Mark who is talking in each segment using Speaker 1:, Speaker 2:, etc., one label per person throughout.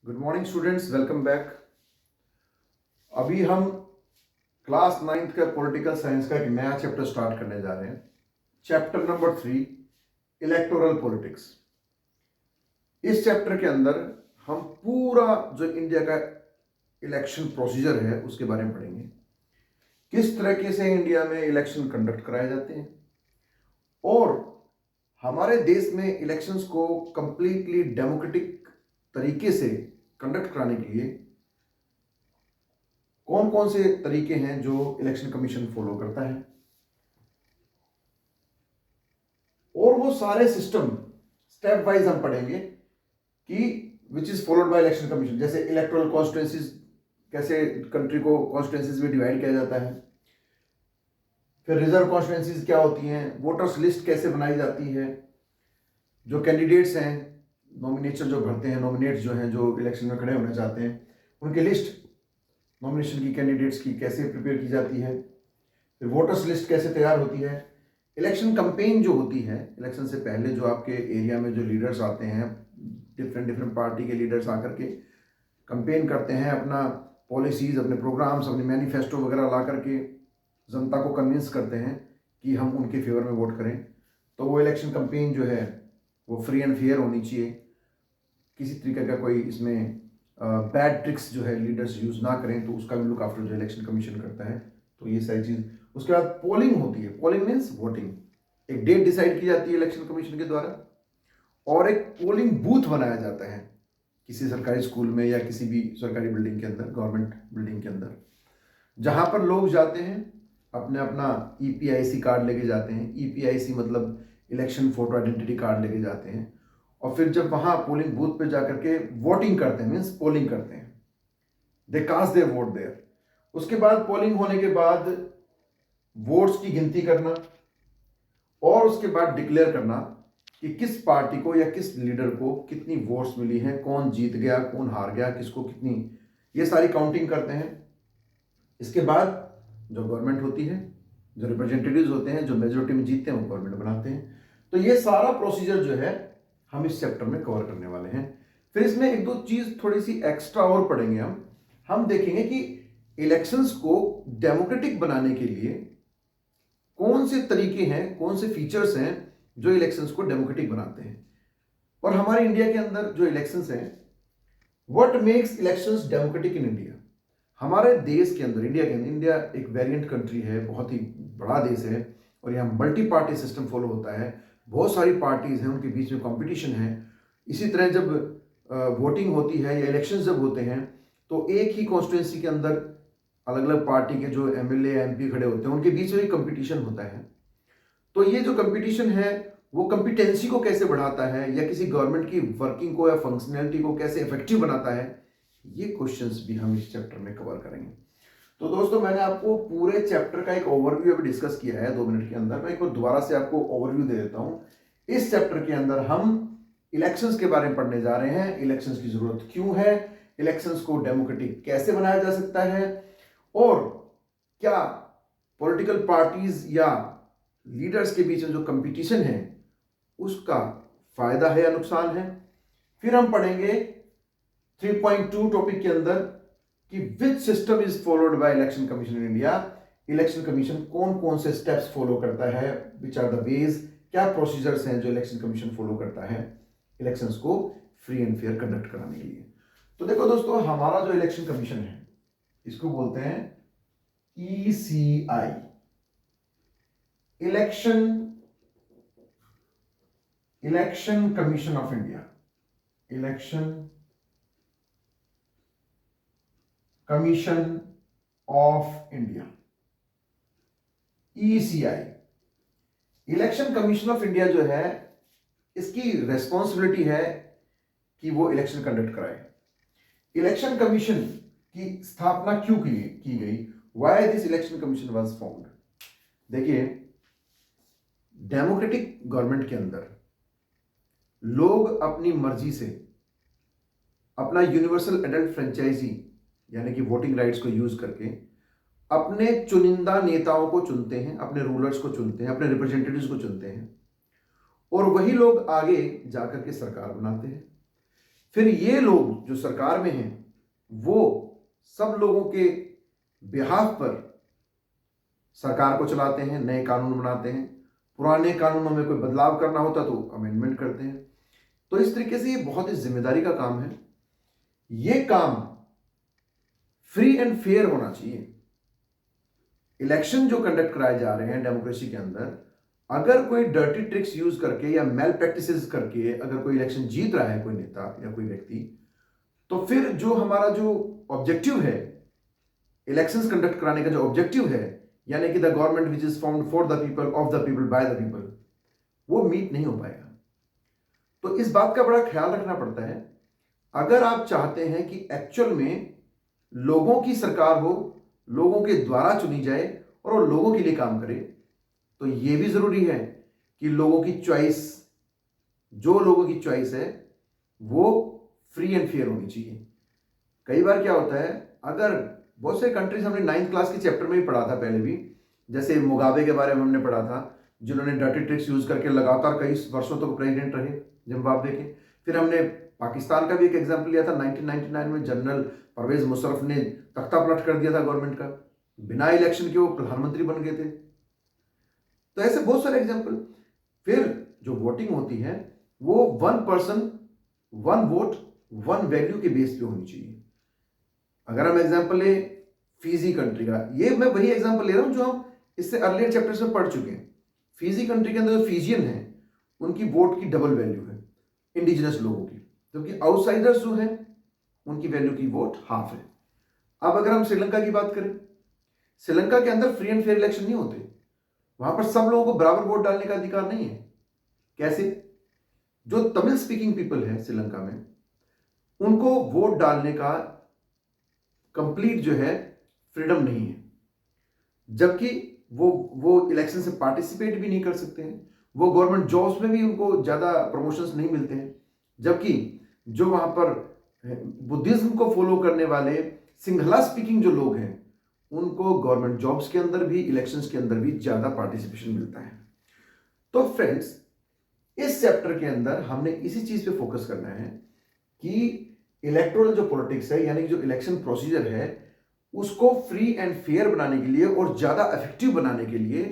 Speaker 1: Good morning students, welcome back. अभी हम class 9th का पॉलिटिकल साइंस का एक नया चैप्टर स्टार्ट करने जा रहे हैं। Chapter number 3, electoral politics. इस चैप्टर के अंदर हम पूरा जो इंडिया का इलेक्शन प्रोसीजर है उसके बारे में पढ़ेंगे। किस तरीके से इंडिया में इलेक्शन कंडक्ट कराए जाते हैं और हमारे देश में इलेक्शंस को कंप्लीटली डेमोक्रेटिक तरीके से कंडक्ट कराने के लिए कौन कौन से तरीके हैं जो इलेक्शन कमीशन फॉलो करता है, और वो सारे सिस्टम स्टेप वाइज हम पढ़ेंगे कि which is followed by election commission. जैसे इलेक्टोरल कॉन्स्टिट्यूंसीज, कैसे कंट्री को कॉन्स्टिट्यूंसीज में डिवाइड किया जाता है, फिर रिजर्व कॉन्स्टिट्यूंसीज क्या होती हैं, वोटर्स लिस्ट कैसे बनाई जाती है, जो कैंडिडेट्स हैं, नॉमिनेशन जो भरते हैं, नॉमिनेट्स जो हैं जो इलेक्शन में खड़े होना चाहते हैं, उनकी लिस्ट नॉमिनेशन की कैंडिडेट्स की कैसे प्रिपेयर की जाती है, फिर वोटर्स लिस्ट कैसे तैयार होती है, इलेक्शन कंपेन जो होती है, इलेक्शन से पहले जो आपके एरिया में जो लीडर्स आते हैं, डिफरेंट पार्टी के लीडर्स आकर के कंपेन करते हैं, अपना पॉलिसीज, अपने प्रोग्राम्स, अपने मैनिफेस्टो वगैरह ला करके जनता को कन्विंस करते हैं कि हम उनके फेवर में वोट करें। तो वो इलेक्शन कंपेन जो है वो फ्री एंड फेयर होनी चाहिए, किसी तरीके का कोई इसमें बैड ट्रिक्स जो है लीडर्स यूज़ ना करें, तो उसका भी लुक आफ्टर जो इलेक्शन कमीशन करता है। तो ये सारी चीज़, उसके बाद पोलिंग होती है। पोलिंग मीन्स वोटिंग, एक डेट डिसाइड की जाती है इलेक्शन कमीशन के द्वारा और एक पोलिंग बूथ बनाया जाता है किसी सरकारी स्कूल में या किसी भी सरकारी बिल्डिंग के अंदर, गवर्नमेंट बिल्डिंग के अंदर, जहां पर लोग जाते हैं अपने अपना EPIC कार्ड लेके जाते हैं। EPIC मतलब इलेक्शन फोटो आइडेंटिटी कार्ड लेके जाते हैं और फिर जब वहां पोलिंग बूथ पे जाकर के वोटिंग करते हैं, मीन्स पोलिंग करते हैं, दे कास्ट देयर वोट देयर। उसके बाद पोलिंग होने के बाद वोट्स की गिनती करना और उसके बाद डिक्लेयर करना कि किस पार्टी को या किस लीडर को कितनी वोट्स मिली हैं, कौन जीत गया, कौन हार गया, किसको कितनी, ये सारी काउंटिंग करते हैं। इसके बाद जो गवर्नमेंट होती है, जो रिप्रेजेंटेटिव्स होते हैं, जो मेजोरिटी में जीतते हैं, वो गवर्नमेंट बनाते हैं। तो ये सारा प्रोसीजर जो है हम इस चैप्टर में कवर करने वाले हैं। फिर इसमें एक दो चीज थोड़ी सी एक्स्ट्रा और पढ़ेंगे। हम देखेंगे कि इलेक्शंस को डेमोक्रेटिक बनाने के लिए कौन से तरीके हैं, कौन से फीचर्स हैं जो इलेक्शंस को डेमोक्रेटिक बनाते हैं। और हमारे इंडिया के अंदर जो इलेक्शंस हैं, what makes elections democratic in India. हमारे देश के अंदर, इंडिया के अंदर, इंडिया एक वेरिएंट कंट्री है, बहुत ही बड़ा देश है और यहाँ मल्टी पार्टी सिस्टम फॉलो होता है। बहुत सारी पार्टीज हैं, उनके बीच में कंपटीशन है। इसी तरह जब वोटिंग होती है या इलेक्शंस जब होते हैं तो एक ही कॉन्स्टिट्यूंसी के अंदर अलग अलग पार्टी के जो MLA MP खड़े होते हैं, उनके बीच में भी कंपटीशन होता है। तो ये जो कंपटीशन है वो कंपिटेंसी को कैसे बढ़ाता है या किसी गवर्नमेंट की वर्किंग को या फंक्शनैलिटी को कैसे इफेक्टिव बनाता है, ये क्वेश्चंस भी हम इस चैप्टर में कवर करेंगे। तो दोस्तों, मैंने आपको पूरे चैप्टर का एक ओवरव्यू अभी डिस्कस किया है 2 मिनट के अंदर। मैं एक बार दोबारा से आपको ओवरव्यू दे देता हूं। इस चैप्टर के अंदर हम इलेक्शंस के बारे में पढ़ने जा रहे हैं। इलेक्शंस की जरूरत क्यों है, इलेक्शंस को डेमोक्रेटिक कैसे बनाया जा सकता है, और क्या पॉलिटिकल पार्टीज या लीडर्स के बीच में जो कंपटीशन है उसका फायदा है या नुकसान है। फिर हम पढ़ेंगे 3.2 टॉपिक के अंदर कि which system is followed by election commission in India. Election commission कौन कौन से स्टेप्स फॉलो करता है, विच आर द वेज, क्या प्रोसीजर्स हैं जो इलेक्शन कमीशन फॉलो करता है इलेक्शंस को फ्री एंड फेयर कंडक्ट कराने के लिए। तो देखो दोस्तों, हमारा जो इलेक्शन कमीशन है इसको बोलते हैं ECI, election commission of India, election commission of India, ECI। Election commission of India जो है, इसकी रेस्पॉन्सिबिलिटी है कि वो इलेक्शन कंडक्ट कराए। इलेक्शन कमीशन की स्थापना क्यों की गई, why this election commission was formed. देखिए, डेमोक्रेटिक गवर्नमेंट के अंदर लोग अपनी मर्जी से अपना यूनिवर्सल एडल्ट फ्रेंचाइजी यानी कि वोटिंग राइट्स को यूज करके अपने चुनिंदा नेताओं को चुनते हैं, अपने रूलर्स को चुनते हैं, अपने रिप्रेजेंटेटिव्स को चुनते हैं, और वही लोग आगे जाकर के सरकार बनाते हैं। फिर ये लोग जो सरकार में हैं वो सब लोगों के बिहाफ पर सरकार को चलाते हैं, नए कानून बनाते हैं, पुराने कानूनों में कोई बदलाव करना होता तो अमेंडमेंट करते हैं। तो इस तरीके से ये बहुत ही जिम्मेदारी का काम है। ये काम फ्री एंड फेयर होना चाहिए। इलेक्शन जो कंडक्ट कराए जा रहे हैं डेमोक्रेसी के अंदर, अगर कोई डर्टी ट्रिक्स यूज करके या मेल प्रैक्टिसेस करके अगर कोई इलेक्शन जीत रहा है कोई नेता या कोई व्यक्ति, तो फिर जो हमारा जो ऑब्जेक्टिव है इलेक्शंस कंडक्ट कराने का, जो ऑब्जेक्टिव है, यानी कि the government which is formed for the people, of the people, by the people, वो मीट नहीं हो पाएगा। तो इस बात का बड़ा ख्याल रखना पड़ता है। अगर आप चाहते हैं कि एक्चुअल में लोगों की सरकार हो, लोगों के द्वारा चुनी जाए और वो लोगों के लिए काम करे, तो यह भी जरूरी है कि लोगों की चॉइस, जो लोगों की चॉइस है वो फ्री एंड फेयर होनी चाहिए। कई बार क्या होता है, अगर बहुत से कंट्रीज, हमने 9th क्लास के चैप्टर में ही पढ़ा था पहले भी, जैसे मुगाबे के बारे में हमने पढ़ा था, जिन्होंने डर्टी ट्रिक्स यूज करके लगातार कई वर्षों तक प्रेसिडेंट रहे जिम्बाब्वे के। फिर हमने पाकिस्तान का भी एक एग्जाम्पल लिया था 1999 में, जनरल परवेज मुशर्रफ ने तख्ता पलट कर दिया था गवर्नमेंट का, बिना इलेक्शन के वो प्रधानमंत्री बन गए थे। तो ऐसे बहुत सारे एग्जाम्पल। फिर जो वोटिंग होती है वो 1 पर्सन 1 वोट 1 वैल्यू के बेस पे होनी चाहिए। अगर हम एग्जाम्पल ले फीजी कंट्री का, ये मैं वही एग्जाम्पल ले रहा हूं जो हम इससे अर्लियर चैप्टर्स में पढ़ चुके हैं। फीजी कंट्री के अंदर जो फीजियन है उनकी वोट की डबल वैल्यू है इंडिजिनस लोगों की, जबकि आउटसाइडर्स जो हैं उनकी वैल्यू की वोट हाफ है। अब अगर हम श्रीलंका की बात करें, श्रीलंका के अंदर फ्री एंड फेयर इलेक्शन नहीं होते, वहां पर सब लोगों को बराबर वोट डालने का अधिकार नहीं है। कैसे? जो तमिल स्पीकिंग पीपल है श्रीलंका में, उनको वोट डालने का कंप्लीट जो है फ्रीडम नहीं है, जबकि वो इलेक्शन से पार्टिसिपेट भी नहीं कर सकते हैं, वो गवर्नमेंट जॉब्स में भी उनको ज्यादा प्रमोशंस नहीं मिलते हैं, जबकि जो वहां पर बुद्धिज्म को फॉलो करने वाले सिंहला स्पीकिंग जो लोग हैं उनको गवर्नमेंट जॉब्स के अंदर भी, इलेक्शंस के अंदर भी ज्यादा पार्टिसिपेशन मिलता है। तो फ्रेंड्स, इस चैप्टर के अंदर हमने इसी चीज पे फोकस करना है कि इलेक्टोरल जो पॉलिटिक्स है, यानी जो इलेक्शन प्रोसीजर है, उसको फ्री एंड फेयर बनाने के लिए और ज्यादा इफेक्टिव बनाने के लिए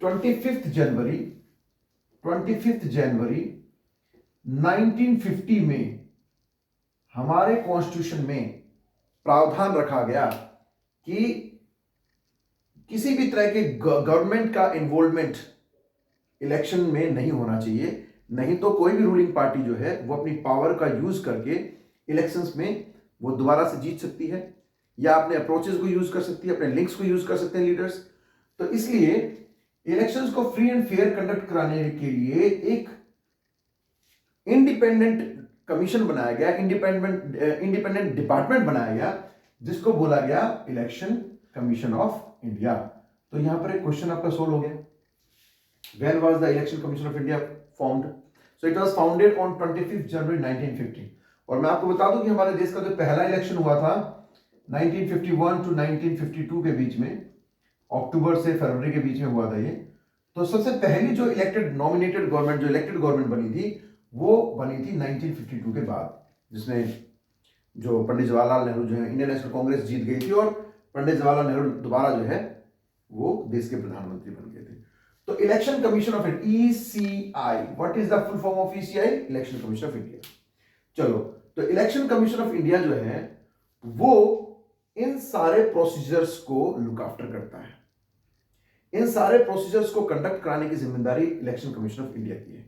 Speaker 1: 25 जनवरी 1950 में हमारे कॉन्स्टिट्यूशन में प्रावधान रखा गया कि किसी भी तरह के गवर्नमेंट का इन्वॉल्वमेंट इलेक्शन में नहीं होना चाहिए, नहीं तो कोई भी रूलिंग पार्टी जो है वो अपनी पावर का यूज करके इलेक्शंस में वो दोबारा से जीत सकती है, या अपने अप्रोचेस को यूज कर सकती है, अपने लिंक्स को यूज कर सकते हैं लीडर्स। तो इसलिए इलेक्शंस को फ्री एंड फेयर कंडक्ट कराने के लिए एक इंडिपेंडेंट कमीशन बनाया गया, इंडिपेंडेंट डिपार्टमेंट बनाया गया, जिसको बोला गया इलेक्शन कमीशन ऑफ इंडिया। तो यहां पर एक क्वेश्चन आपका सोल्व हो गया। When was the Election Commission of India formed? So it was founded on 25 January 1950। और मैं आपको बता दूं कि हमारे देश का जो पहला इलेक्शन हुआ था 1951 टू 1952 के बीच में, अक्टूबर से फरवरी के बीच में हुआ था ये। तो सबसे पहली जो इलेक्टेड नॉमिनेटेड गवर्नमेंट, जो इलेक्टेड गवर्नमेंट बनी थी, वो बनी थी 1952 के बाद, जिसमें जो पंडित जवाहरलाल नेहरू जो है इंडियन नेशनल कांग्रेस जीत गई थी और पंडित जवाहरलाल नेहरू दोबारा जो है वो देश के प्रधानमंत्री बन गए थे। तो election commission of India, ECI, what is the full form of ECI? Election commission of India. चलो, तो इलेक्शन कमीशन ऑफ इंडिया जो है वो इन सारे प्रोसीजर्स को लुक आफ्टर करता है। इन सारे प्रोसीजर्स को कंडक्ट कराने की जिम्मेदारी इलेक्शन कमीशन ऑफ इंडिया की है।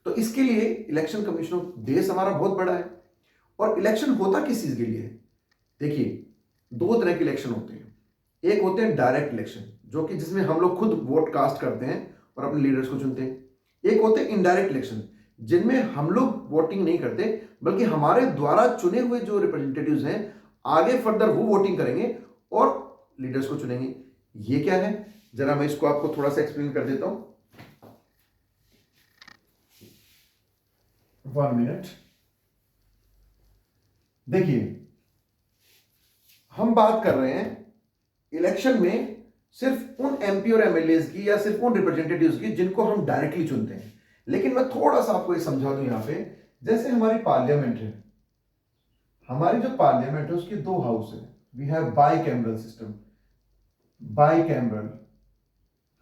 Speaker 1: तो इसके लिए इलेक्शन कमीशन ऑफ, देश हमारा बहुत बड़ा है, और इलेक्शन होता किस चीज के लिए है? देखिए, 2 तरह के इलेक्शन होते हैं। एक होते हैं डायरेक्ट इलेक्शन, जो कि जिसमें हम लोग खुद वोट कास्ट करते हैं और अपने लीडर्स को चुनते हैं। एक होते हैं इनडायरेक्ट इलेक्शन, जिनमें हम लोग वोटिंग नहीं करते, बल्कि हमारे द्वारा चुने हुए जो रिप्रेजेंटेटिव्स हैं आगे फर्दर वो वोटिंग करेंगे और लीडर्स को चुनेंगे। ये क्या है, जरा मैं इसको आपको थोड़ा सा एक्सप्लेन कर देता हूं। 1 मिनट। देखिए, हम बात कर रहे हैं इलेक्शन में सिर्फ उन MP और MLAs की, या सिर्फ उन रिप्रेजेंटेटिव्स की जिनको हम डायरेक्टली चुनते हैं। लेकिन मैं थोड़ा सा आपको ये समझा दूं यहां पे जैसे हमारी पार्लियामेंट है, हमारी जो पार्लियामेंट है उसकी दो हाउस है, we have bicameral system, bicameral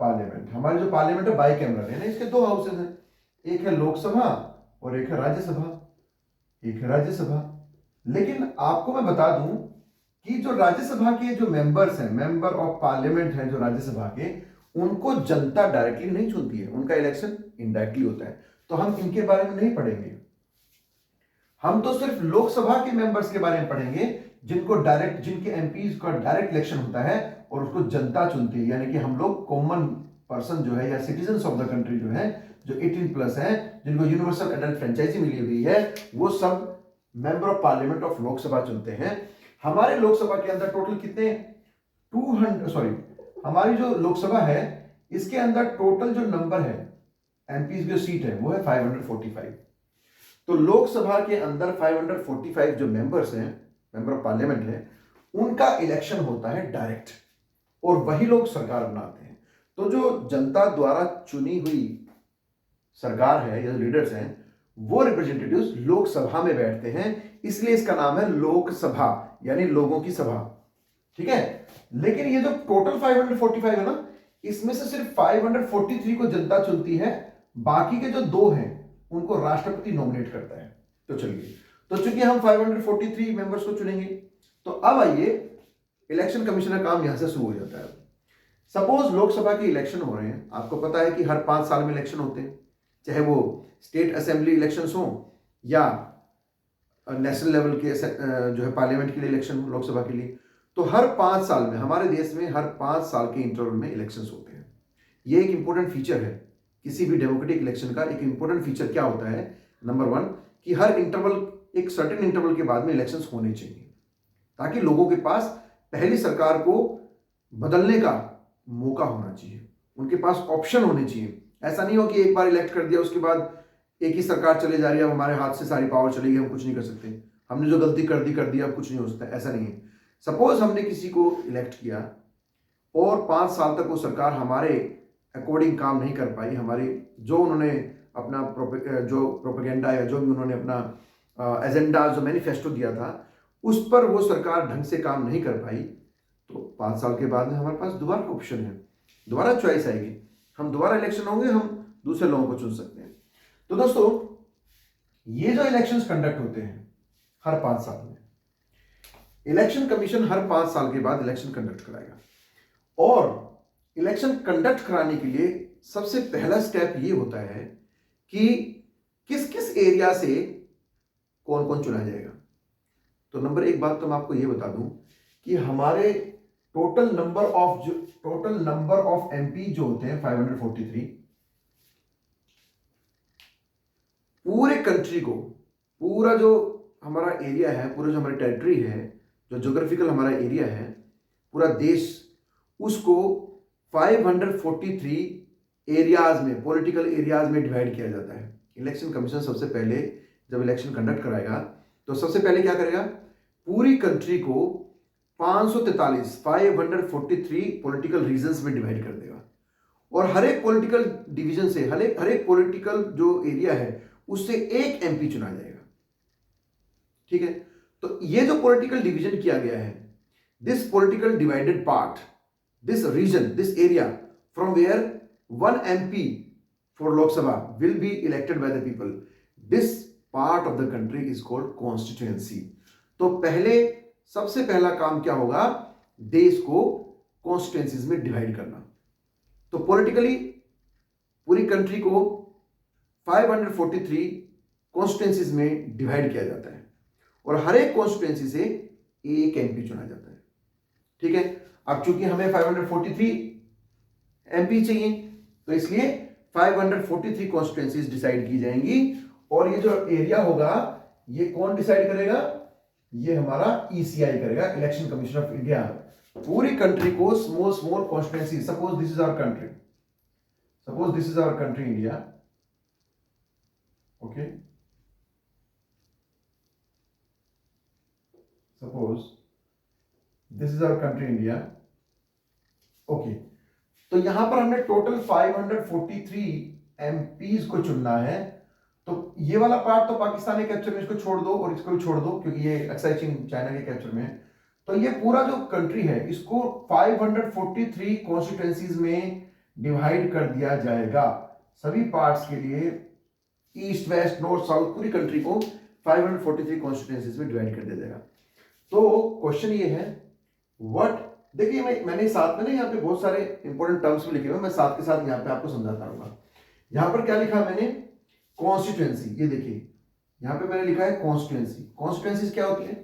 Speaker 1: parliament. हमारी जो पार्लियामेंट है बाई कैमरल है ना, इसके दो हाउसेज हैं, एक है लोकसभा और एक है राज्यसभा, एक है राज्यसभा। लेकिन आपको मैं बता दूं कि जो राज्यसभा के जो मेंबर्स हैं, मेंबर ऑफ पार्लियामेंट हैं जो राज्यसभा के, उनको जनता डायरेक्टली नहीं चुनती है, उनका इलेक्शन इनडायरेक्टली होता है। तो हम इनके बारे में नहीं पढ़ेंगे, हम तो सिर्फ लोकसभा के मेंबर्स के बारे में पढ़ेंगे जिनको डायरेक्ट, जिनके एमपीज का डायरेक्ट इलेक्शन होता है और उसको जनता चुनती है, यानी कि हम लोग कॉमन पर्सन जो है या सिटीजन्स ऑफ द कंट्री जो है, जो 18+ है, जिनको यूनिवर्सल एडल्ट फ्रेंचाइजी मिली हुई है, वो सब member of parliament of Lok Sabha चुनते हैं। हमारे लोकसभा के अंदर टोटल कितने 200 हमारी जो लोकसभा है इसके अंदर टोटल जो नंबर है एमपीज जो सीट है वो है 545। तो लोकसभा के अंदर 545 जो मेंबर्स हैं, मेंबर ऑफ पार्लियामेंट है, उनका इलेक्शन होता है डायरेक्ट और वही लोग सरकार बनाते हैं। तो जो जनता द्वारा चुनी हुई सरकार है या लीडर्स हैं, वो रिप्रेजेंटेटिव्स लोकसभा में बैठते हैं, इसलिए इसका नाम है लोकसभा, यानी लोगों की सभा। ठीक है, लेकिन ये जो टोटल 545 है ना, इसमें से सिर्फ 543 को जनता चुनती है, बाकी के जो दो हैं उनको राष्ट्रपति नॉमिनेट करता है। तो चलिए, तो चूंकि हम 543 मेंबर्स को चुनेंगे, तो अब आइए इलेक्शन कमीशन का काम यहां से शुरू हो जाता है। सपोज लोकसभा के इलेक्शन हो रहे हैं, आपको पता है कि हर 5 साल में इलेक्शन होते हैं, चाहे वो स्टेट असेंबली इलेक्शंस हो या नेशनल लेवल के जो है पार्लियामेंट के लिए इलेक्शन हो, लोकसभा के लिए। तो हर 5 साल में हमारे देश में हर 5 साल के इंटरवल में इलेक्शंस होते हैं। ये एक इंपॉर्टेंट फीचर है किसी भी डेमोक्रेटिक इलेक्शन का। एक इंपॉर्टेंट फीचर क्या होता है, नंबर 1, कि हर इंटरवल, एक सर्टेन इंटरवल के बाद में इलेक्शंस होने चाहिए, ताकि लोगों के पास पहली सरकार को बदलने का मौका होना चाहिए, उनके पास ऑप्शन होने चाहिए। ऐसा नहीं हो कि एक बार इलेक्ट कर दिया उसके बाद एक ही सरकार चले जा रही है, अब हमारे हाथ से सारी पावर चली गई, हम कुछ नहीं कर सकते, हमने जो गलती कर दी अब कुछ नहीं हो सकता, ऐसा नहीं है। सपोज हमने किसी को इलेक्ट किया और 5 साल तक वो सरकार हमारे अकॉर्डिंग काम नहीं कर पाई, हमारी जो उन्होंने अपना जो प्रोपेगेंडा या जो भी उन्होंने अपना एजेंडा, जो मैनिफेस्टो दिया था, उस पर वो सरकार ढंग से काम नहीं कर पाई, तो 5 साल के बाद में हमारे पास दोबारा ऑप्शन है, दोबारा चॉइस आएगी, हम दोबारा इलेक्शन होंगे, हम दूसरे लोगों को चुन सकते हैं। तो दोस्तों, ये जो इलेक्शंस कंडक्ट होते हैं हर 5 साल में, इलेक्शन कमीशन हर 5 साल के बाद इलेक्शन कंडक्ट कराएगा। और इलेक्शन कंडक्ट कराने के लिए सबसे पहला स्टेप ये होता है कि किस किस एरिया से कौन कौन चुना जाएगा। तो नंबर 1 बात तो मैं आपको ये बता दूं कि हमारे टोटल नंबर ऑफ एमपी जो होते हैं 543, पूरे कंट्री को, पूरा जो हमारा एरिया है, पूरा जो हमारी टेरिटरी है, जो ज्योग्राफिकल हमारा एरिया है, पूरा देश, उसको 543 एरियाज में, पॉलिटिकल एरियाज में डिवाइड किया जाता है। इलेक्शन कमीशन सबसे पहले जब इलेक्शन कंडक्ट कराएगा तो सबसे पहले क्या करेगा, पूरी कंट्री को 543 पॉलिटिकल रीजन्स में डिवाइड कर देगा और हर एक पॉलिटिकल डिवीजन से, हर एक पॉलिटिकल जो एरिया है उससे एक एमपी चुना जाएगा। ठीक है, तो ये जो पॉलिटिकल डिवीजन किया गया है, this political divided part, this region, this area from where one MP for Lok Sabha will be elected by the people, this part of the country is called constituency। तो पहले, सबसे पहला काम क्या होगा, देश को कॉन्स्टिट्यूएंसीज में डिवाइड करना। तो पॉलिटिकली पूरी कंट्री को 543 कॉन्स्टिट्यूएंसीज में डिवाइड किया जाता है और हर एक कॉन्स्टिट्यूएंसी से एक एमपी चुना जाता है। ठीक है, अब चूंकि हमें 543 एमपी चाहिए, तो इसलिए 543 कॉन्स्टिट्यूएंसीज डिसाइड की जाएंगी और ये जो एरिया होगा ये कौन डिसाइड करेगा, ये हमारा ईसीआई करेगा, इलेक्शन कमीशन ऑफ इंडिया। पूरी कंट्री को small small constituency, suppose this is our country India, okay, suppose this is our country India, okay. तो यहां पर हमने टोटल 543 एमपीज को चुनना है तो ये वाला पार्ट तो पाकिस्तानी कैप्चर में, इसको छोड़ दो और इसको भी छोड़ दो क्योंकि ये एक्साइ चिंग चाइना के कैप्चर में है। तो ये पूरा जो कंट्री है इसको 543 कॉन्स्टिट्यूएंसीज में डिवाइड कर दिया जाएगा। सभी पार्ट्स के लिए ईस्ट वेस्ट नॉर्थ साउथ पूरी कंट्री को 543 कॉन्स्टिट्यूएंसीज में डिवाइड कर दिया जाएगा। तो क्वेश्चन ये है व्हाट, देखिए मैंने साथ में ना यहाँ पे बहुत सारे इंपॉर्टेंट टर्म्स भी लिखे हुए, मैं साथ के साथ यहाँ पे आपको समझाता रहूंगा। यहाँ पर क्या लिखा है मैंने, कॉन्स्टिट्यूएंसी, ये देखिए यहाँ पे मैंने लिखा है कॉन्स्टिट्यूएंसी। कॉन्स्टिट्यूएंसीज क्या होती है,